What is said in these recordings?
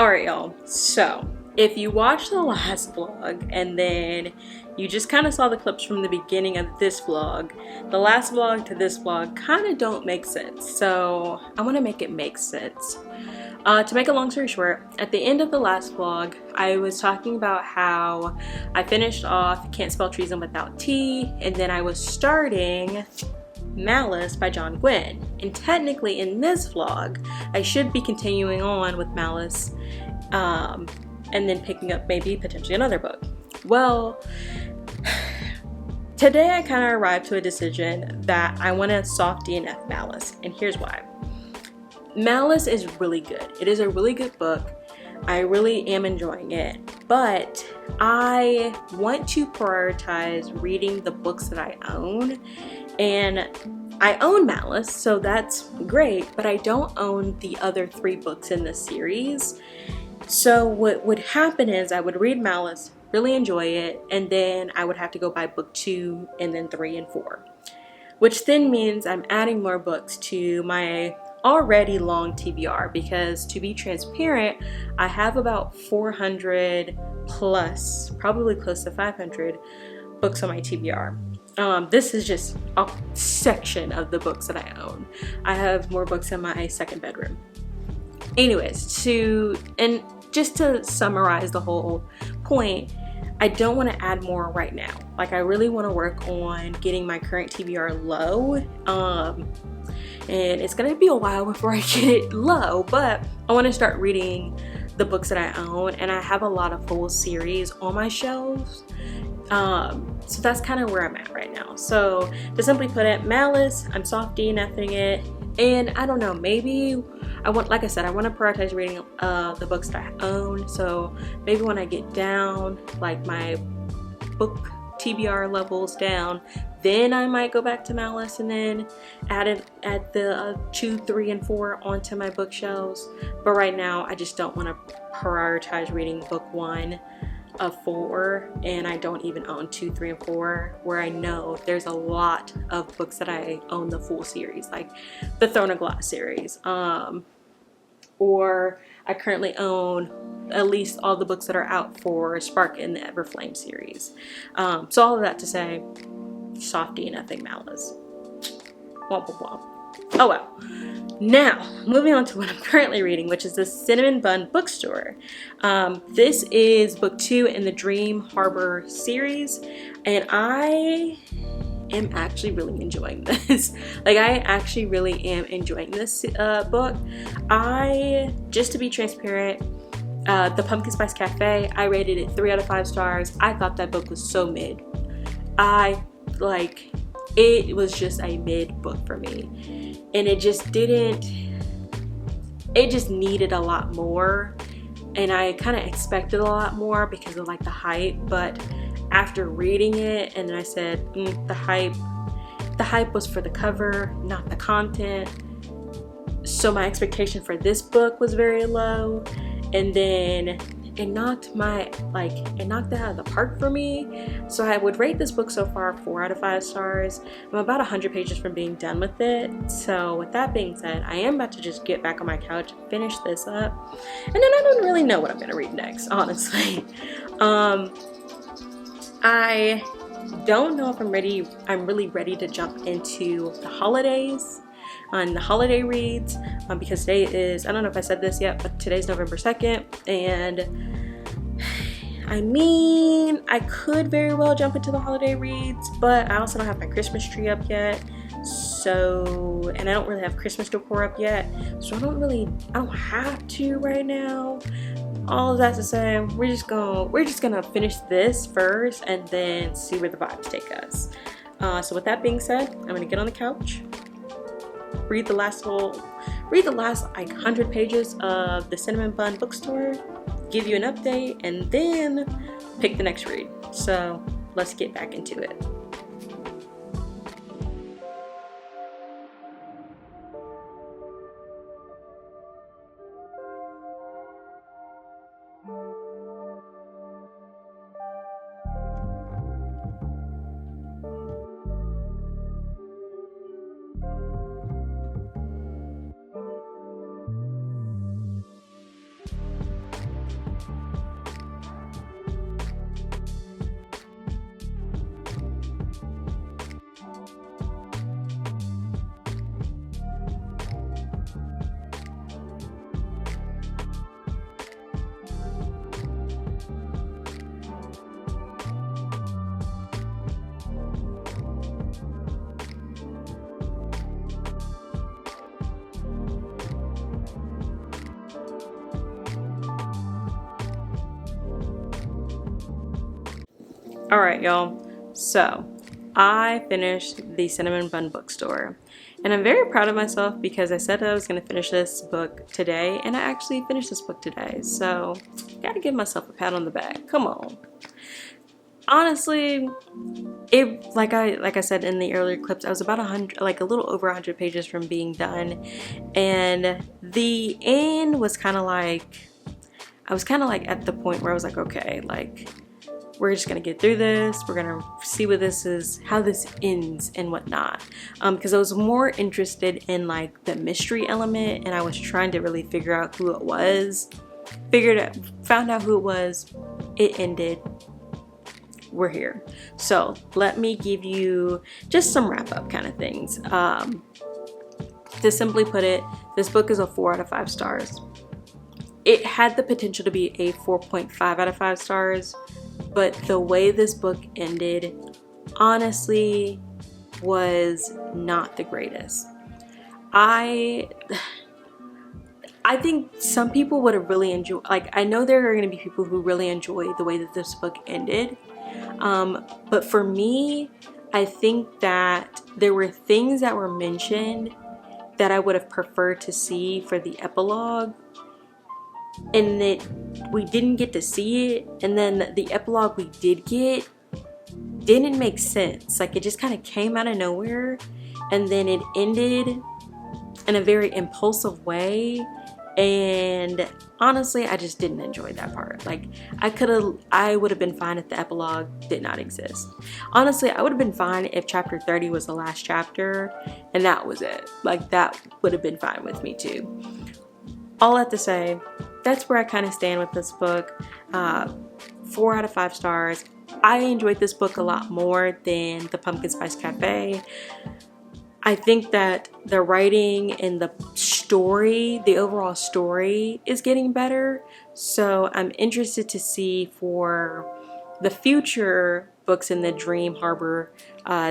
Alright, y'all. So, if you watched the last vlog and then you just kind of saw the clips from the beginning of this vlog, the last vlog to this vlog kind of don't make sense. So, I want to make it make sense. To make a long story short, at the end of the last vlog, I was talking about how I finished off Can't Spell Treason Without T, and then I was starting Malice by John Gwynne. And technically in this vlog, I should be continuing on with Malice and then picking up maybe potentially another book. Well, today I kind of arrived to a decision that I want to soft DNF Malice, and here's why. Malice is really good. It is a really good book. I really am enjoying it, but I want to prioritize reading the books that I own, and I own Malice, so that's great, but I don't own the other 3 books in the series. So what would happen is I would read Malice, really enjoy it, and then I would have to go buy book 2 and then 3 and 4, which then means I'm adding more books to my already long TBR, because to be transparent, I have about 400 plus, probably close to 500 books on my TBR. This is just a section of the books that I own. I have more books in my second bedroom. Anyways, just to summarize the whole point, I don't want to add more right now. Like, I really want to work on getting my current TBR low. And it's gonna be a while before I get it low, but I want to start reading the books that I own, and I have a lot of full series on my shelves. So that's kind of where I'm at right now. So to simply put it, Malice, I'm soft DNFing it, and I don't know, maybe like I said, I want to prioritize reading the books that I own. So maybe when I get down, like my book TBR levels down, then I might go back to Malice and then add the 2, 3, and 4 onto my bookshelves. But right now, I just don't want to prioritize reading book 1 of 4, and I don't even own 2, 3, and 4, where I know there's a lot of books that I own the full series, like the Throne of Glass series, or I currently own at least all the books that are out for Spark and the Everflame series. So all of that to say, softy and nothing Malice. Womp womp womp. Oh well. Now, moving on to what I'm currently reading, which is the Cinnamon Bun Bookstore. This is book 2 in the Dream Harbor series, and I am actually really enjoying this. Like, I actually really am enjoying this book. Just to be transparent, the Pumpkin Spice Cafe, I rated it 3 out of 5 stars. I thought that book was so mid. It was just a mid book for me, and it just needed a lot more, and I kind of expected a lot more because of like the hype. But after reading it, and I said the hype was for the cover, not the content, so my expectation for this book was very low, and then it knocked it out of the park for me. So I would rate this book so far 4 out of 5 stars. I'm about 100 pages from being done with it. So with that being said, I am about to just get back on my couch, finish this up, and then I don't really know what I'm gonna read next, honestly. I don't know if I'm really ready to jump into the holidays on the holiday reads, because today is, I don't know if I said this yet, but today's November 2nd, and I mean, I could very well jump into the holiday reads, but I also don't have my Christmas tree up yet, so, and I don't really have Christmas decor up yet, so I don't have to right now. All of that to say, we're just gonna finish this first and then see where the vibes take us. So with that being said, I'm gonna get on the couch, read the last 100 pages of the Cinnamon Bun Bookstore, give you an update, and then pick the next read. So let's get back into it. All right, y'all. So I finished the Cinnamon Bun Bookstore. And I'm very proud of myself because I said I was going to finish this book today, and I actually finished this book today. So, gotta give myself a pat on the back. Come on. Honestly, it like I said in the earlier clips, I was about 100, like a little over 100 pages from being done, and the end was kind of like I was kind of like at the point where I was like, okay, like we're just gonna get through this. We're gonna see what this is, how this ends and whatnot. Because I was more interested in like the mystery element, and I was trying to really figure out who it was. Found out who it was. It ended. We're here. So let me give you just some wrap up kind of things. To simply put it, this book is a 4 out of 5 stars. It had the potential to be a 4.5 out of 5 stars. But the way this book ended, honestly, was not the greatest. I think some people would have really enjoyed, like, I know there are going to be people who really enjoy the way that this book ended. But for me, I think that there were things that were mentioned that I would have preferred to see for the epilogue, and that we didn't get to see it, and then the epilogue we did get didn't make sense. Like, it just kind of came out of nowhere, and then it ended in a very impulsive way, and honestly, I just didn't enjoy that part. Like, I would have been fine if the epilogue did not exist. Honestly, I would have been fine if chapter 30 was the last chapter and that was it. Like, that would have been fine with me too. All that to say, that's where I kind of stand with this book. 4 out of 5 stars. I enjoyed this book a lot more than the Pumpkin Spice Cafe. I think that the writing and the story, the overall story, is getting better. So I'm interested to see for the future books in the Dream Harbor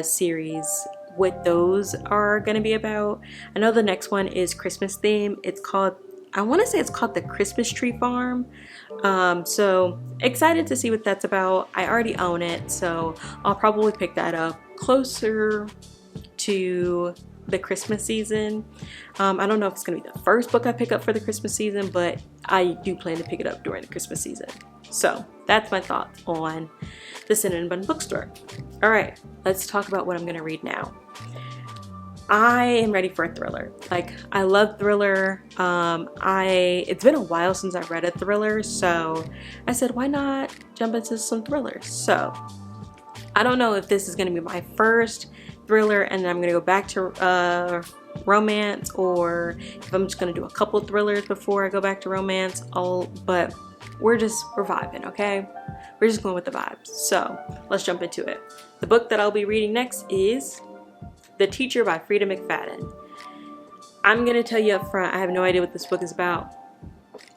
series what those are going to be about. I know the next one is Christmas theme. I want to say it's called The Christmas Tree Farm. So excited to see what that's about. I already own it, so I'll probably pick that up closer to the Christmas season. I don't know if it's gonna be the first book I pick up for the Christmas season, but I do plan to pick it up during the Christmas season. So that's my thoughts on the Cinnamon Bun Bookstore. All right, let's talk about what I'm gonna read now. I am ready for a thriller. Like, I love thriller. It's been a while since I've read a thriller, so I said, why not jump into some thrillers? So I don't know if this is gonna be my first thriller and then I'm gonna go back to romance, or if I'm just gonna do a couple thrillers before I go back to romance. But we're vibing, okay? We're just going with the vibes. So let's jump into it. The book that I'll be reading next is The Teacher by Frida McFadden. I'm gonna tell you up front, I have no idea what this book is about.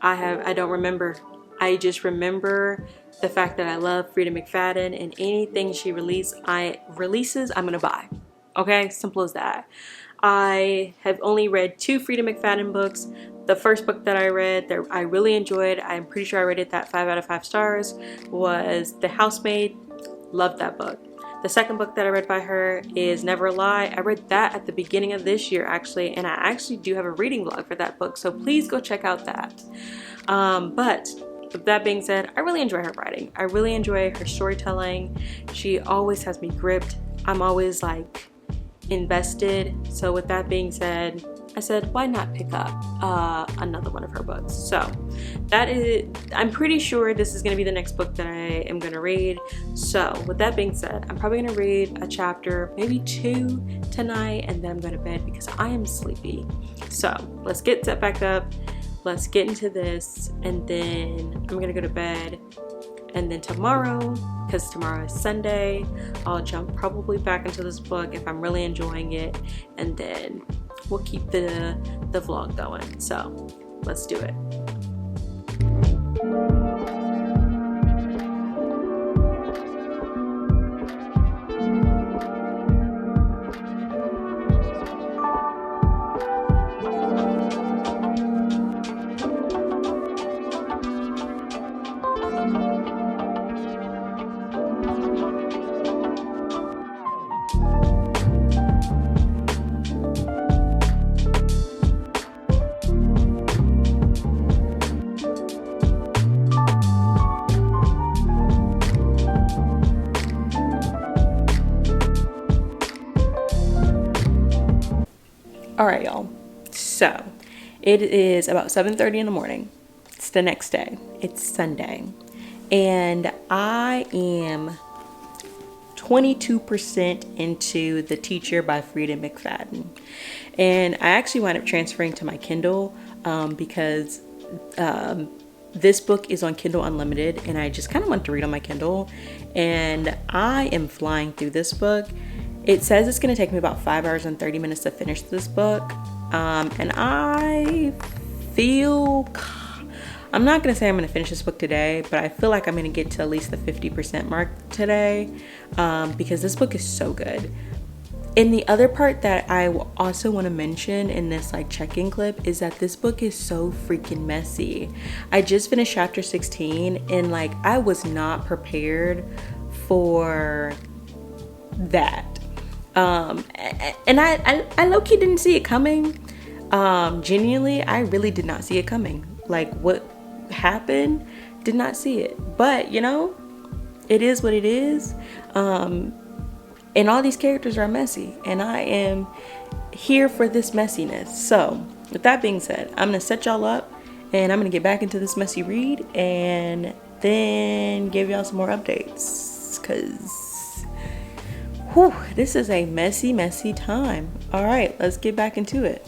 I don't remember. I just remember the fact that I love Frida McFadden, and anything she releases, I'm gonna buy. Okay, simple as that. I have only read 2 Frida McFadden books. The first book that I read that I really enjoyed, I'm pretty sure I rated that 5 out of 5 stars, was The Housemaid. Loved that book. The second book that I read by her is Never a Lie. I read that at the beginning of this year, actually, and I actually do have a reading vlog for that book, so please go check out that. But with that being said, I really enjoy her writing. I really enjoy her storytelling. She always has me gripped. I'm always like invested. So with that being said, I said, why not pick up another one of her books? So that is, I'm pretty sure this is going to be the next book that I am going to read. So with that being said, I'm probably going to read a chapter, maybe 2 tonight, and then I'm going to bed because I am sleepy. So let's get set back up. Let's get into this, and then I'm going to go to bed. And then tomorrow, because tomorrow is Sunday, I'll jump probably back into this book if I'm really enjoying it, and then we'll keep the vlog going. So let's do it. All right, y'all. So it is about 7:30 in the morning. It's the next day. It's Sunday. And I am 22% into The Teacher by Frida McFadden. And I actually wound up transferring to my Kindle because this book is on Kindle Unlimited and I just kind of want to read on my Kindle. And I am flying through this book. It says it's going to take me about 5 hours and 30 minutes to finish this book. And I feel, I'm not going to say I'm going to finish this book today, but I feel like I'm going to get to at least the 50% mark today because this book is so good. And the other part that I also want to mention in this like check-in clip is that this book is so freaking messy. I just finished chapter 16 and like I was not prepared for that. And I low-key didn't see it coming. Genuinely, I really did not see it coming. Like what happened, did not see it. But you know, it is what it is. And all these characters are messy, and I am here for this messiness. So with that being said, I'm gonna set y'all up and I'm gonna get back into this messy read and then give y'all some more updates because this is a messy time. All right, let's get back into it.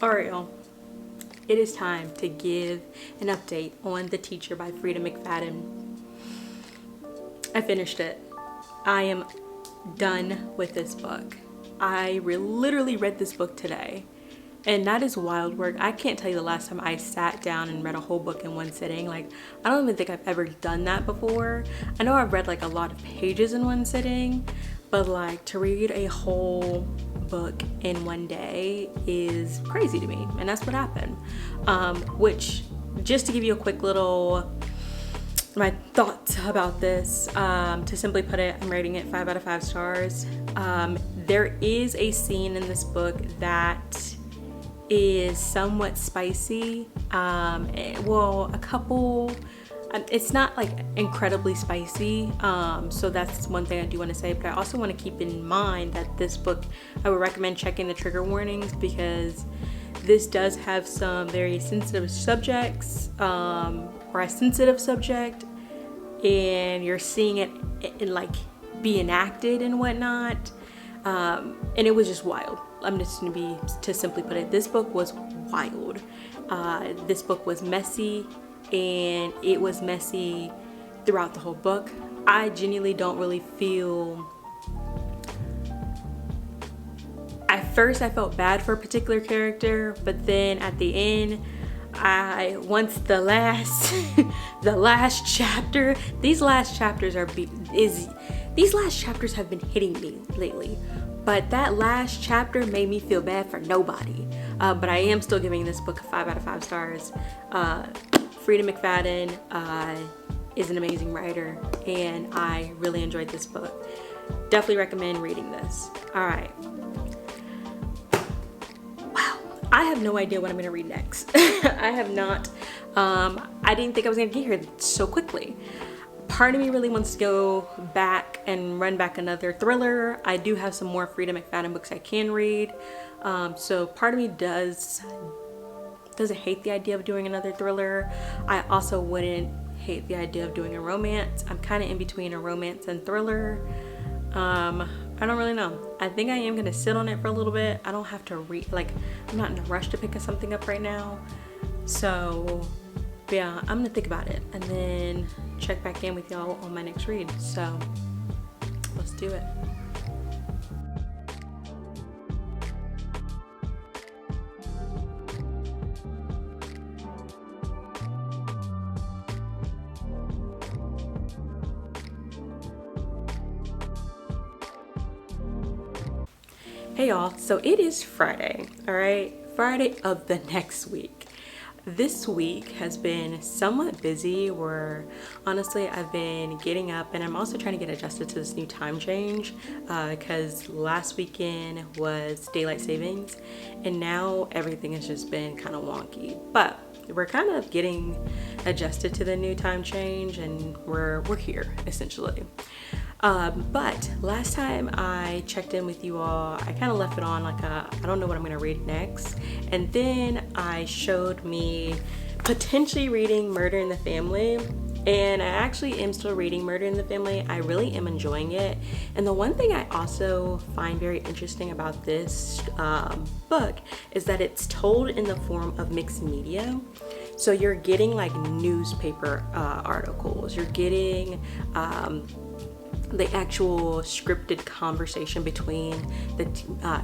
Alright, y'all. It is time to give an update on The Teacher by Frida McFadden. I finished it. I am done with this book. I literally read this book today. And that is wild work. I can't tell you the last time I sat down and read a whole book in one sitting. Like, I don't even think I've ever done that before. I know I've read like a lot of pages in one sitting, but like to read a whole book in one day is crazy to me, and that's what happened. Which, just to give you a quick little my thoughts about this, to simply put it, I'm rating it 5 out of 5 stars. There is a scene in this book that is somewhat spicy. Well, a couple. It's not like incredibly spicy, so that's one thing I do want to say, but I also want to keep in mind that this book, I would recommend checking the trigger warnings because this does have some very sensitive subjects, or a sensitive subject, and you're seeing it in like be enacted and whatnot, and it was just wild. I'm just gonna to simply put it, this book was wild. This book was messy, and it was messy throughout the whole book. I genuinely don't really feel first I felt bad for a particular character, but then at the end, once the last the last chapter, these last chapters have been hitting me lately. But that last chapter made me feel bad for nobody. But I am still giving this book a 5 out of 5 stars. Frida McFadden is an amazing writer, and I really enjoyed this book. Definitely recommend reading this. All right. Wow. I have no idea what I'm going to read next. I have not. I didn't think I was going to get here so quickly. Part of me really wants to go back and run back another thriller. I do have some more Frida McFadden books I can read. So part of me doesn't hate the idea of doing another thriller. I also wouldn't hate the idea of doing a romance. I'm kind of in between a romance and thriller. I don't really know. I think I am going to sit on it for a little bit. I don't have to read, like, I'm not in a rush to pick something up right now. So yeah, I'm gonna think about it and then check back in with y'all on my next read. So let's do it. Hey y'all, so it is Friday, all right? Friday of the next week. This week has been somewhat busy where honestly I've been getting up, and I'm also trying to get adjusted to this new time change because last weekend was daylight savings and now everything has just been kind of wonky. But we're kind of getting adjusted to the new time change and we're here essentially. But last time I checked in with you all, I kind of left it on like I don't know what I'm going to read next. And then I showed me potentially reading Murder in the Family. And I actually am still reading Murder in the Family. I really am enjoying it. And the one thing I also find very interesting about this book is that it's told in the form of mixed media. So you're getting like newspaper articles. You're getting the actual scripted conversation between the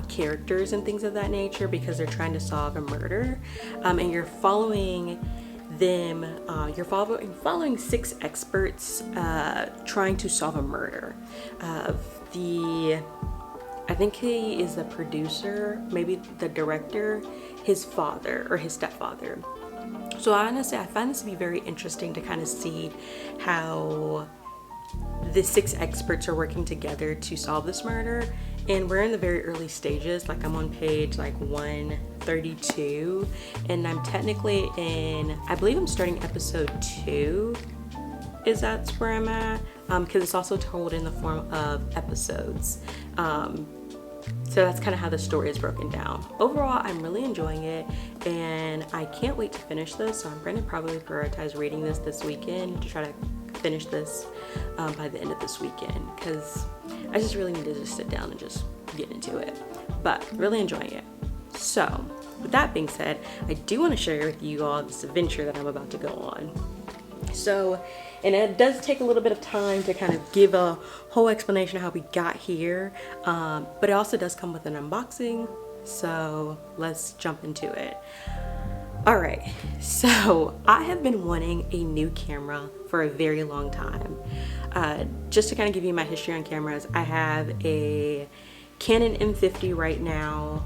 characters and things of that nature because they're trying to solve a murder, and you're following them. You're following 6 experts trying to solve a murder. I think he is the producer, maybe the director, his father or his stepfather. So honestly, I find this to be very interesting to kind of see how the 6 experts are working together to solve this murder. And we're in the very early stages. Like I'm on page like 132 and I'm technically in, I believe I'm starting episode 2 that's where I'm at, because it's also told in the form of episodes. So that's kind of how the story is broken down. Overall, I'm really enjoying it and I can't wait to finish this. So I'm going to probably prioritize reading this weekend to try to finish this by the end of this weekend because I just really need to just sit down and just get into it. But really enjoying it. So with that being said, I do want to share with you all this adventure that I'm about to go on. So, and it does take a little bit of time to kind of give a whole explanation of how we got here, but it also does come with an unboxing. So let's jump into it. All right, so I have been wanting a new camera for a very long time. Just to kind of give you my history on cameras, I have a Canon M50 right now.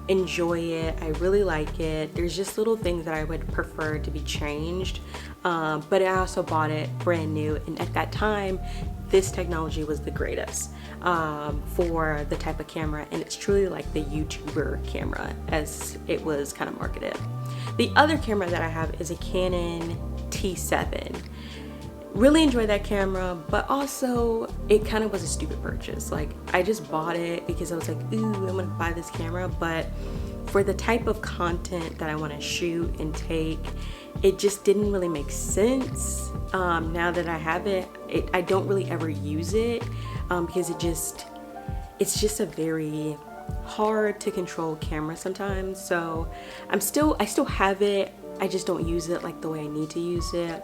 Enjoy it, I really like it. There's just little things that I would prefer to be changed, but I also bought it brand new, and at that time this technology was the greatest for the type of camera, and it's truly like the YouTuber camera as it was kind of marketed. The other camera that I have is a Canon T7. Really enjoy that camera, but also it kind of was a stupid purchase. Like I just bought it because I was like, ooh, I'm gonna buy this camera, but for the type of content that I want to shoot and take, it just didn't really make sense. Now that I have it, I don't really ever use it because it's just a very hard to control camera sometimes. So I still have it, I just don't use it like the way I need to use it.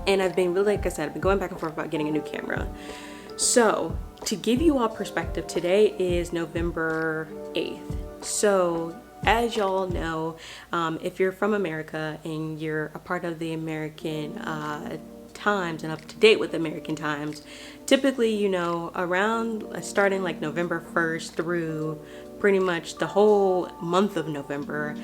And I've been really, like I said, I've been going back and forth about getting a new camera. So to give you all perspective, today is November 8th. So as y'all know, if you're from America and you're a part of the American times and up to date with American times, typically, you know, around starting like November 1st through pretty much the whole month of November,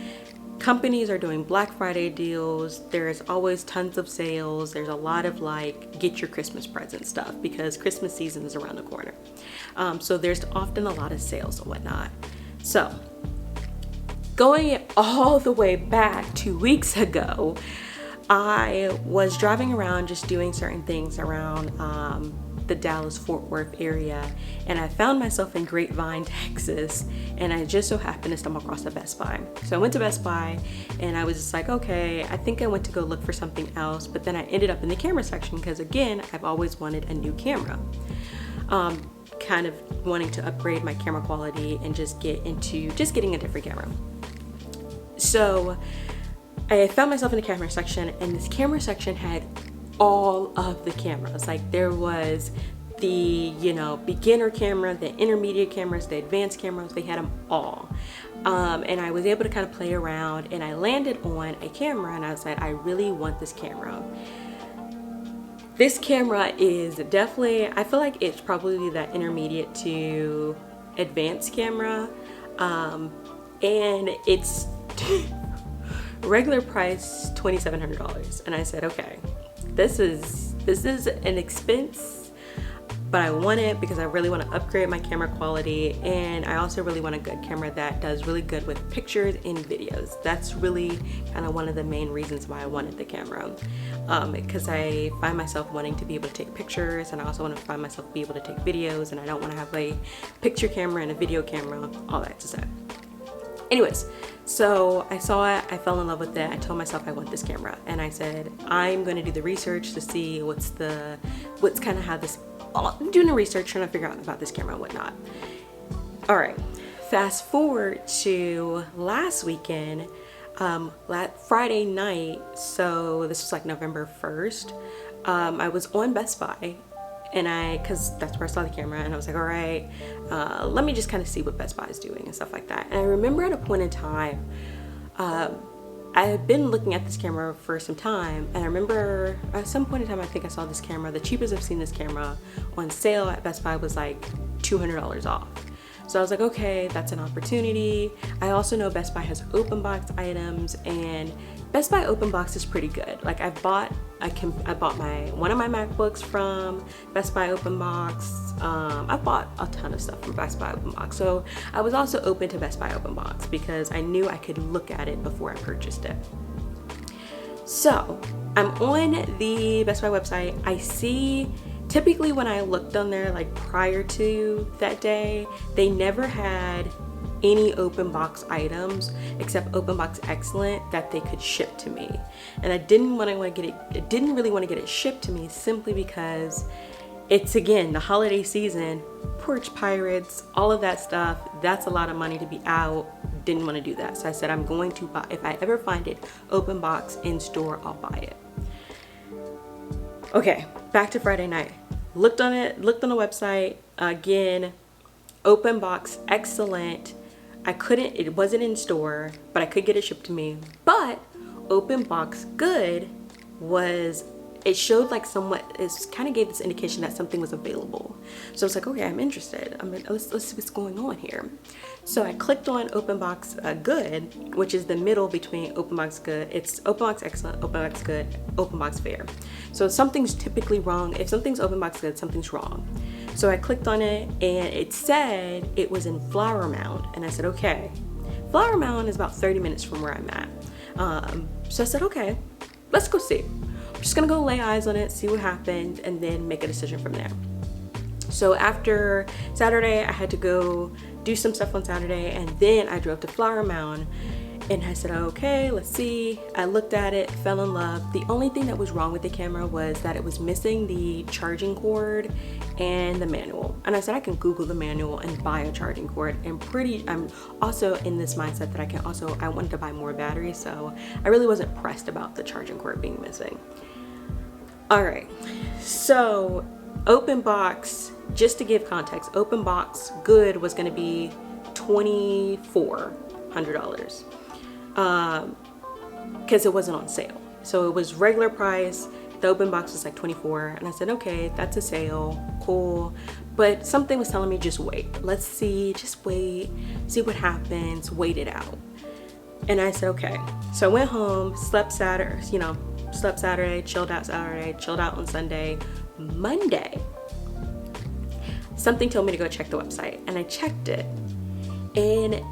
companies are doing Black Friday deals. There's always tons of sales. There's a lot of like get your Christmas present stuff because Christmas season is around the corner. So there's often a lot of sales and whatnot. So going all the way back 2 weeks ago, I was driving around just doing certain things around the Dallas-Fort Worth area, and I found myself in Grapevine, Texas, and I just so happened to stumble across a Best Buy. So I went to Best Buy and I was just like, okay, I think I went to go look for something else, but then I ended up in the camera section because again, I've always wanted a new camera. Kind of wanting to upgrade my camera quality and just get into just getting a different camera. So I found myself in the camera section, and this camera section had all of the cameras. Like there was the, you know, beginner camera, the intermediate cameras, the advanced cameras, they had them all. And I was able to kind of play around, and I landed on a camera and I said, I really want this camera. This camera is definitely, I feel like it's probably that intermediate to advanced camera. And it's regular price $2,700. And I said, okay, this is an expense, but I want it because I really want to upgrade my camera quality, and I also really want a good camera that does really good with pictures and videos. That's really kind of one of the main reasons why I wanted the camera, because I find myself wanting to be able to take pictures, and I also want to find myself be able to take videos, and I don't want to have a picture camera and a video camera, all that to say. Anyways, so I saw it, I fell in love with it, I told myself I want this camera, and I said, I'm going to do the research to see what's kind of how this, I'm doing the research, trying to figure out about this camera and whatnot. All right, fast forward to last weekend, Friday night, so this was like November 1st, I was on Best Buy, and because that's where I saw the camera, and I was like, all right, let me just kind of see what Best Buy is doing and stuff like that. And I remember at a point in time, I had been looking at this camera for some time, and I remember at some point in time, I think I saw this camera, the cheapest I've seen this camera on sale at Best Buy was like $200 off. So I was like, okay, that's an opportunity. I also know Best Buy has open box items, and Best Buy open box is pretty good. Like I bought one of my MacBooks from Best Buy open box. I bought a ton of stuff from Best Buy open box. So I was also open to Best Buy open box because I knew I could look at it before I purchased it. So I'm on the Best Buy website. I see, typically when I looked on there like prior to that day, they never had any open box items except open box excellent that they could ship to me, and I didn't really want to get it shipped to me simply because it's, again, the holiday season, porch pirates, all of that stuff, that's a lot of money to be out. Didn't want to do that, so I said I'm going to buy, if I ever find it open box in store, I'll buy it. Okay, back to Friday night. Looked on the website again, open box excellent. It wasn't in store, but I could get it shipped to me. But open box good it showed like somewhat, it kind of gave this indication that something was available. So I was like, okay, I'm interested. Let's see what's going on here. So I clicked on open box good, which is the middle between open box good. It's open box excellent, open box good, open box fair. So something's typically wrong. If something's open box good, something's wrong. So I clicked on it, and it said it was in Flower Mound, and I said, okay. Flower Mound is about 30 minutes from where I'm at. So I said, okay, let's go see. I'm just gonna go lay eyes on it, see what happened, and then make a decision from there. So after Saturday, I had to go do some stuff on Saturday, and then I drove to Flower Mound, and I said, okay, let's see. I looked at it, fell in love. The only thing that was wrong with the camera was that it was missing the charging cord and the manual. And I said, I can Google the manual and buy a charging cord. And I'm also in this mindset that I wanted to buy more batteries, so I really wasn't pressed about the charging cord being missing. All right, so Open box, just to give context, open box good was going to be $2,400 because it wasn't on sale. So it was regular price. The open box was like 24, and I said, okay, that's a sale, cool. But something was telling me, just wait. Let's see, just wait, see what happens, wait it out. And I said, okay. So I went home, slept Saturday, chilled out Saturday, chilled out on Sunday. Monday, something told me to go check the website, and I checked it, and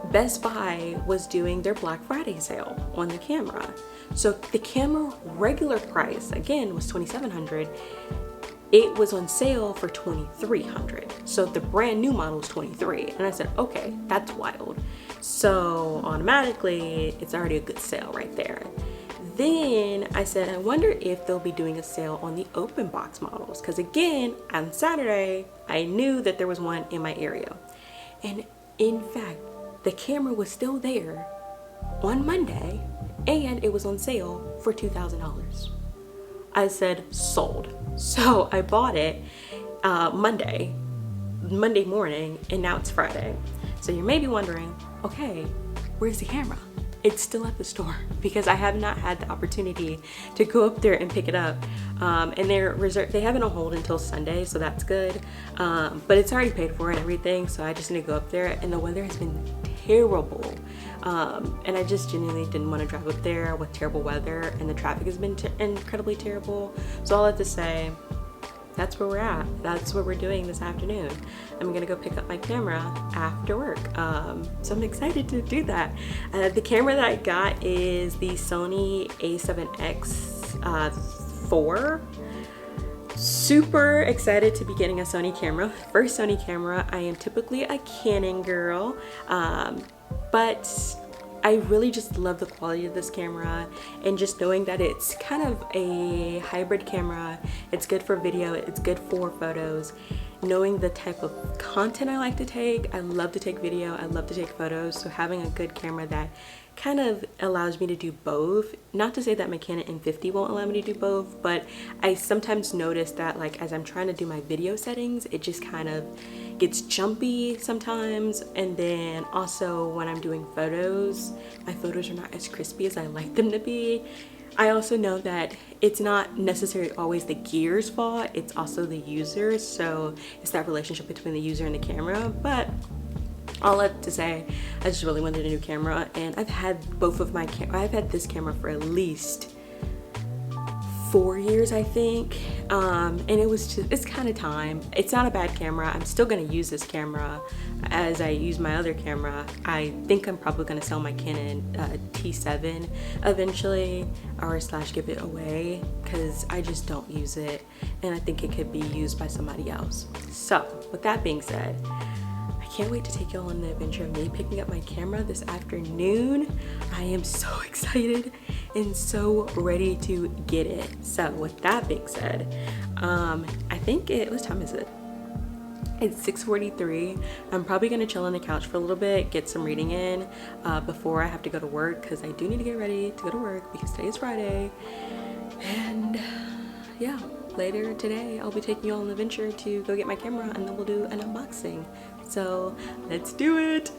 Best Buy was doing their Black Friday sale on the camera. So the camera regular price, again, was $2,700. It was on sale for $2,300. So the brand new model was $23. And I said, okay, that's wild. So automatically, it's already a good sale right there. Then I said, I wonder if they'll be doing a sale on the open box models. Because again, on Saturday, I knew that there was one in my area. And in fact, the camera was still there on Monday, and it was on sale for $2,000. I said, sold. So I bought it Monday morning, and now it's Friday. So you may be wondering, okay, where's the camera? It's still at the store because I have not had the opportunity to go up there and pick it up. And they have it on hold until Sunday, so that's good. But it's already paid for and everything, so I just need to go up there. And the weather has been terrible. And I just genuinely didn't want to drive up there with terrible weather, and the traffic has been incredibly terrible. So all I have to say, that's where we're at. That's what we're doing this afternoon. I'm gonna go pick up my camera after work. So I'm excited to do that. The camera that I got is the Sony a7X IV. Super excited to be getting a Sony camera. First Sony camera. I am typically a Canon girl, but I really just love the quality of this camera, and just knowing that it's kind of a hybrid camera. It's good for video, it's good for photos. Knowing the type of content I like to take, I love to take video, I love to take photos, so having a good camera that kind of allows me to do both. Not to say that my Canon M50 won't allow me to do both, but I sometimes notice that, like, as I'm trying to do my video settings, it just kind of gets jumpy sometimes. And then also when I'm doing photos, my photos are not as crispy as I like them to be. I also know that it's not necessarily always the gear's fault, it's also the user. So it's that relationship between the user and the camera. But all I have to say, I just really wanted a new camera, and I've had I've had this camera for at least 4 years, I think, and it's kind of time. It's not a bad camera. I'm still gonna use this camera as I use my other camera. I think I'm probably gonna sell my Canon T7 eventually, or / give it away, because I just don't use it, and I think it could be used by somebody else. So with that being said, I can't wait to take y'all on the adventure of me picking up my camera this afternoon. I am so excited and so ready to get it. So with that being said, I think what time is it? It's 6:43. I'm probably gonna chill on the couch for a little bit, get some reading in before I have to go to work, because I do need to get ready to go to work because today is Friday. And yeah, later today I'll be taking you all on an adventure to go get my camera, and then we'll do an unboxing. So let's do it.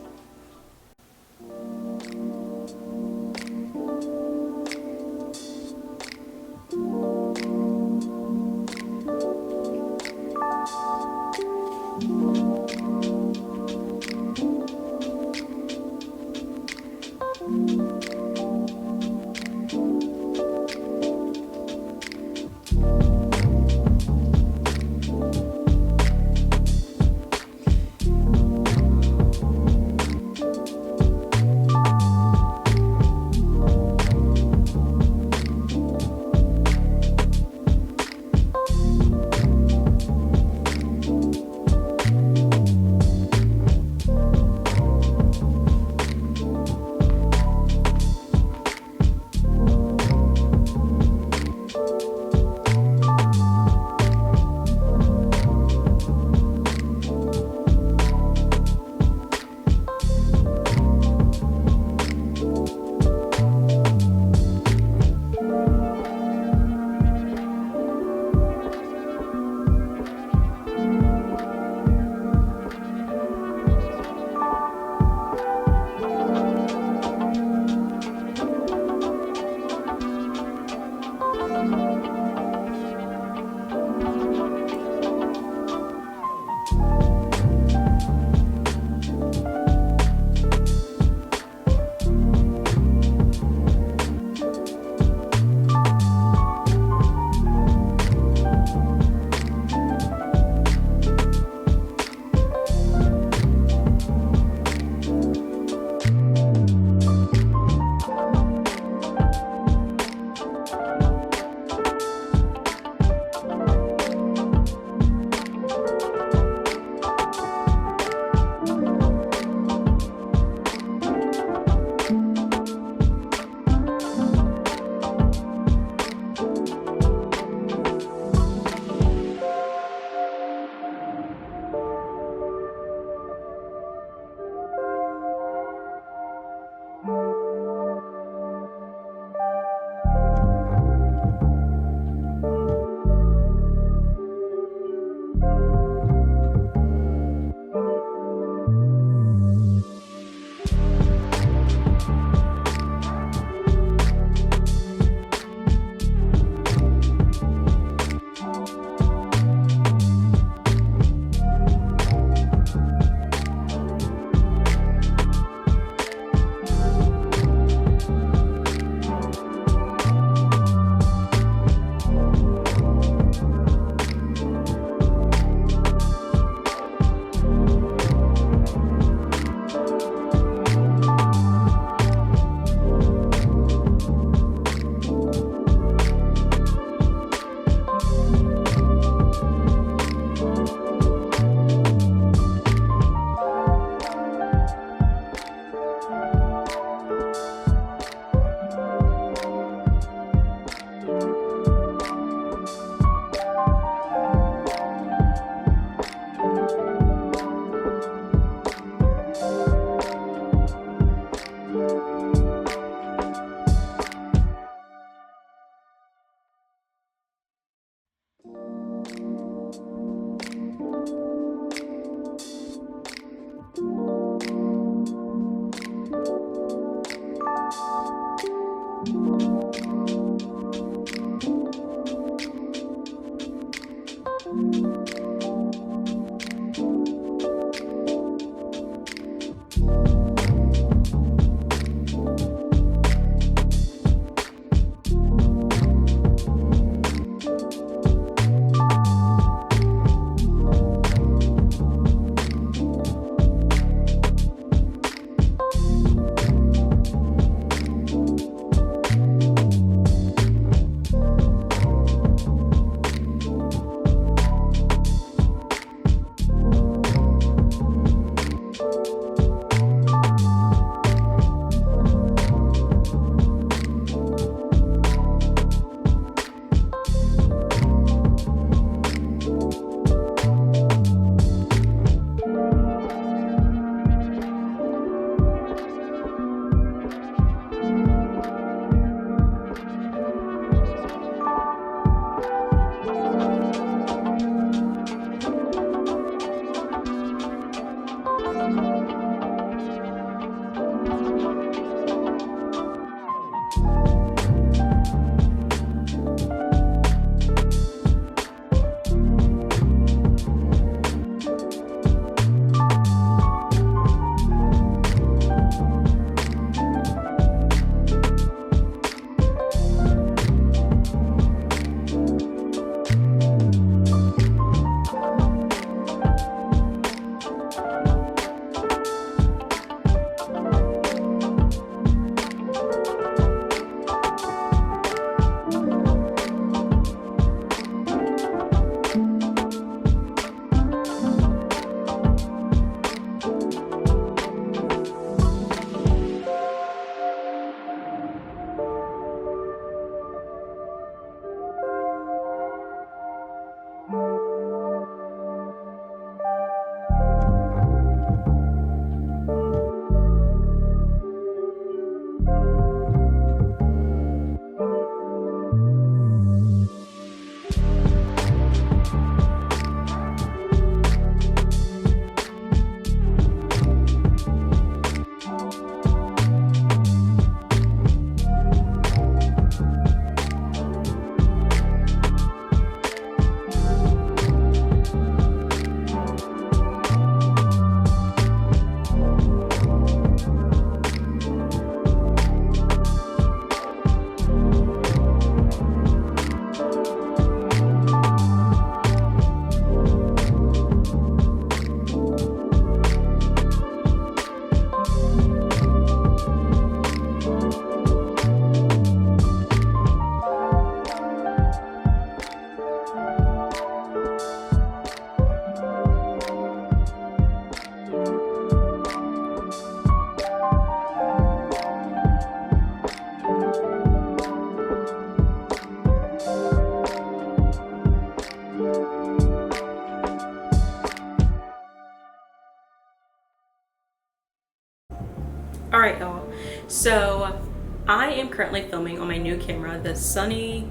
Alright y'all, so I am currently filming on my new camera, the Sony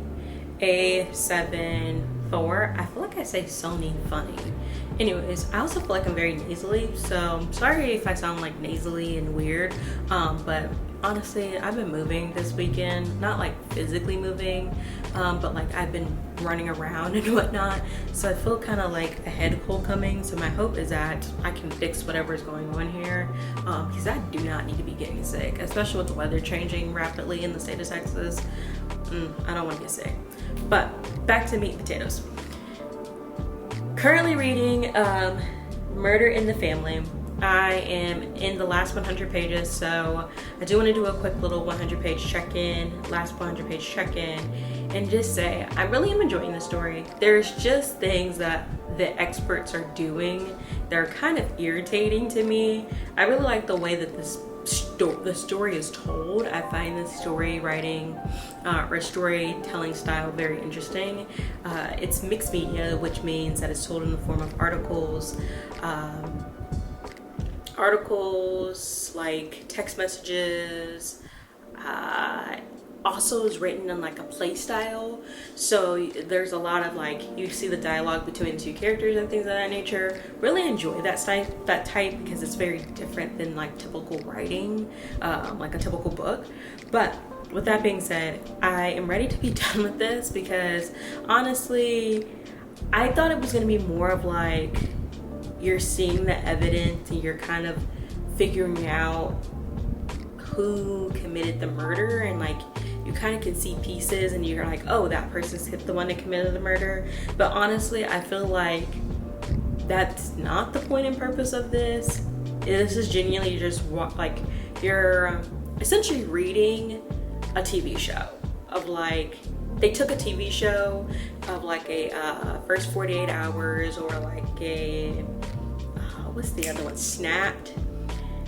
A7 IV. I feel like I say Sony funny. Anyways, I also feel like I'm very nasally, so sorry if I sound like nasally and weird, but honestly, I've been moving this weekend, not like physically moving, but like I've been running around and whatnot, so I feel kind of like a head cold coming. So my hope is that I can fix whatever's going on here, because I do not need to be getting sick, especially with the weather changing rapidly in the state of Texas. I don't want to get sick. But back to meat and potatoes. Currently reading Murder in the Family. I am in the last 100 pages, so I do want to do a quick little 100-page check-in, last 100-page check-in, and just say I really am enjoying the story. There's just things that the experts are doing that are kind of irritating to me. I really like the way that the story is told. I find the story writing or storytelling style very interesting. It's mixed media, which means that it's told in the form of articles, like text messages, also is written in like a play style, so there's a lot of like, you see the dialogue between the two characters and things of that nature. Really enjoy that type because it's very different than like typical writing, like a typical book. But with that being said, I am ready to be done with this because honestly I thought it was going to be more of like you're seeing the evidence and you're kind of figuring out who committed the murder, and like you kind of can see pieces and you're like, oh, that person's the one that committed the murder. But honestly, I feel like that's not the point and purpose of this. This is genuinely just like you're essentially reading a TV show of like, they took a TV show of like a first 48 hours or like a what's the other one, Snapped,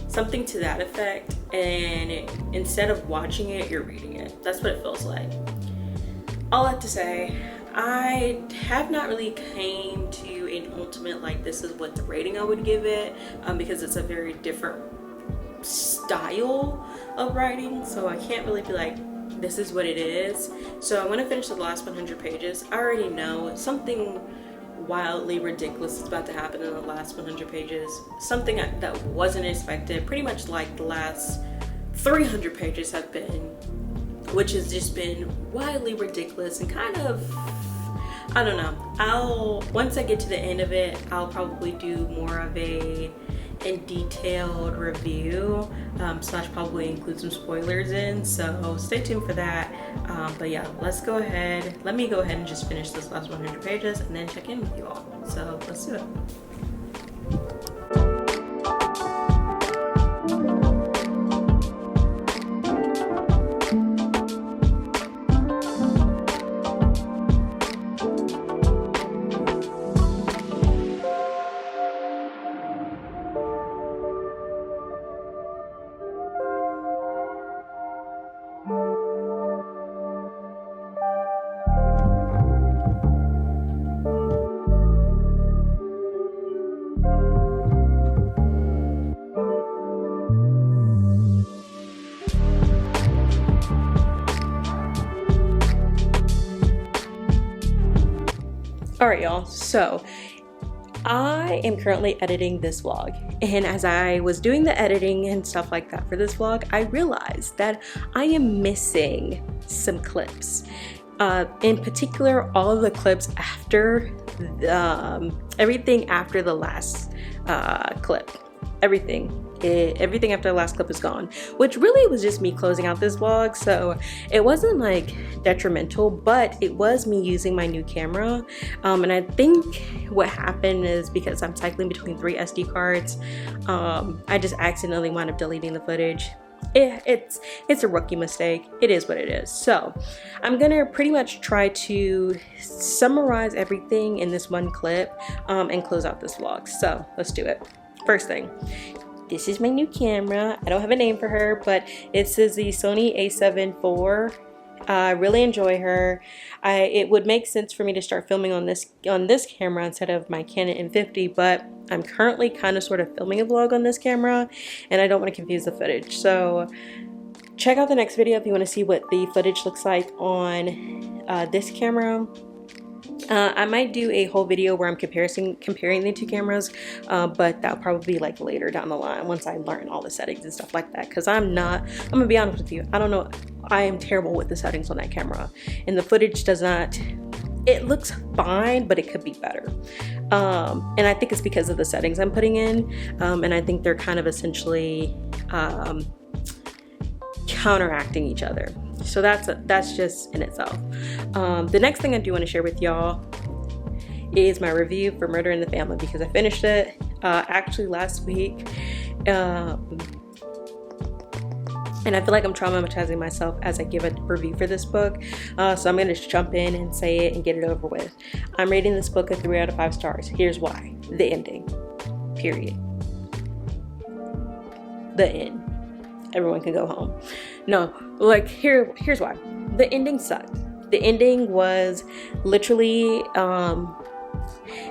something to that effect, and instead of watching it, you're reading it. That's what it feels like. All that to say, I have not really came to an ultimate like this is what the rating I would give it, because it's a very different style of writing, so I can't really be like this is what it is. So I'm going to finish the last 100 pages. I already know something wildly ridiculous is about to happen in the last 100 pages. Something that wasn't expected, pretty much like the last 300 pages have been, which has just been wildly ridiculous and kind of, I don't know. Once I get to the end of it, I'll probably do more of a detailed review, slash probably include some spoilers in, so stay tuned for that. But yeah, let me go ahead and just finish this last 100 pages and then check in with you all. So let's do it. Alright y'all, so I am currently editing this vlog, and as I was doing the editing and stuff like that for this vlog, I realized that I am missing some clips. In particular, all of the clips after everything after the last clip. Everything after the last clip is gone, which really was just me closing out this vlog, so it wasn't like detrimental, but it was me using my new camera, and I think what happened is because I'm cycling between 3 SD cards, I just accidentally wound up deleting the footage. It's a rookie mistake. It is what it is. So I'm gonna pretty much try to summarize everything in this one clip, and close out this vlog. So let's do it. First thing, this is my new camera. I don't have a name for her, but it says the Sony A7 IV I really enjoy her. It would make sense for me to start filming on this camera instead of my Canon M50, but I'm currently kind of sort of filming a vlog on this camera and I don't want to confuse the footage. So check out the next video if you want to see what the footage looks like on this camera. I might do a whole video where I'm comparing the two cameras, but that'll probably be like later down the line once I learn all the settings and stuff like that, because I'm gonna be honest with you, I don't know, I am terrible with the settings on that camera, and the footage does not, it looks fine, but it could be better. And I think it's because of the settings I'm putting in, and I think they're kind of essentially counteracting each other. So that's just in itself. The next thing I do want to share with y'all is my review for Murder in the Family, because I finished it actually last week. And I feel like I'm traumatizing myself as I give a review for this book. So I'm going to just jump in and say it and get it over with. I'm rating this book a 3 out of 5 stars. Here's why. The ending. Period. The end. Everyone can go home. No, like here's why. The ending sucked. The ending was literally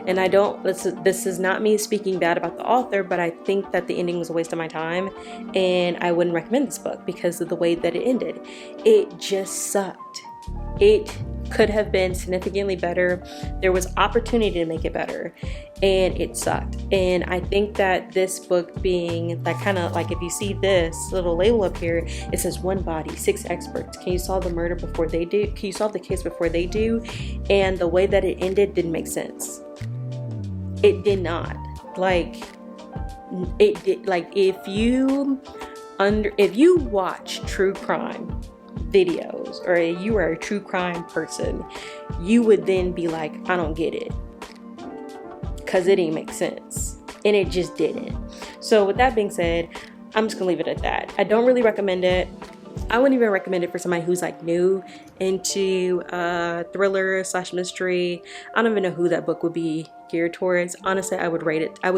and I don't, this is not me speaking bad about the author, but I think that the ending was a waste of my time, and I wouldn't recommend this book because of the way that it ended. It just sucked. It could have been significantly better. There was opportunity to make it better, and it sucked. And I think that this book being that kind of like, if you see this little label up here, it says 1 body, 6 experts. Can you solve the murder before they do? Can you solve the case before they do? And the way that it ended didn't make sense. It did not. Like, it did. Like, if you watch true crime videos, or you are a true crime person, you would then be like, I don't get it, because it didn't make sense, and it just didn't. So with that being said, I'm just gonna leave it at that. I don't really recommend it. I wouldn't even recommend it for somebody who's like new into thriller / mystery. I don't even know who that book would be geared towards. Honestly, I would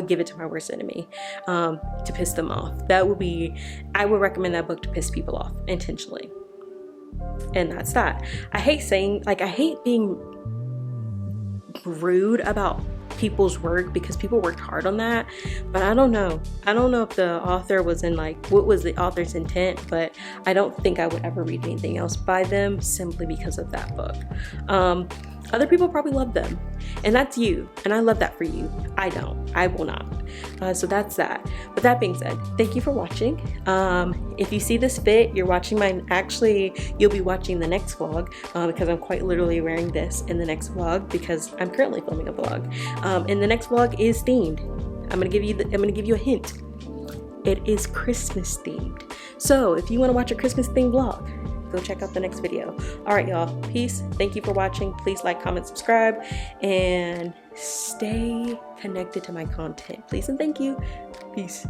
give it to my worst enemy, to piss them off. I would recommend that book to piss people off intentionally. And that's that. I hate being rude about people's work, because people worked hard on that, but I don't know if the author was in, like, what was the author's intent, but I don't think I would ever read anything else by them simply because of that book. Other people probably love them, and that's you, and I love that for you. I don't. I will not. So that's that. With that being said, thank you for watching. If you see this fit, you're watching you'll be watching the next vlog, because I'm quite literally wearing this in the next vlog, because I'm currently filming a vlog. And the next vlog is themed. I'm gonna give you a hint. It is Christmas themed. So if you want to watch a Christmas themed vlog, go check out the next video. All right, y'all. Peace. Thank you for watching. Please like, comment, subscribe, and stay connected to my content. Please and thank you. Peace.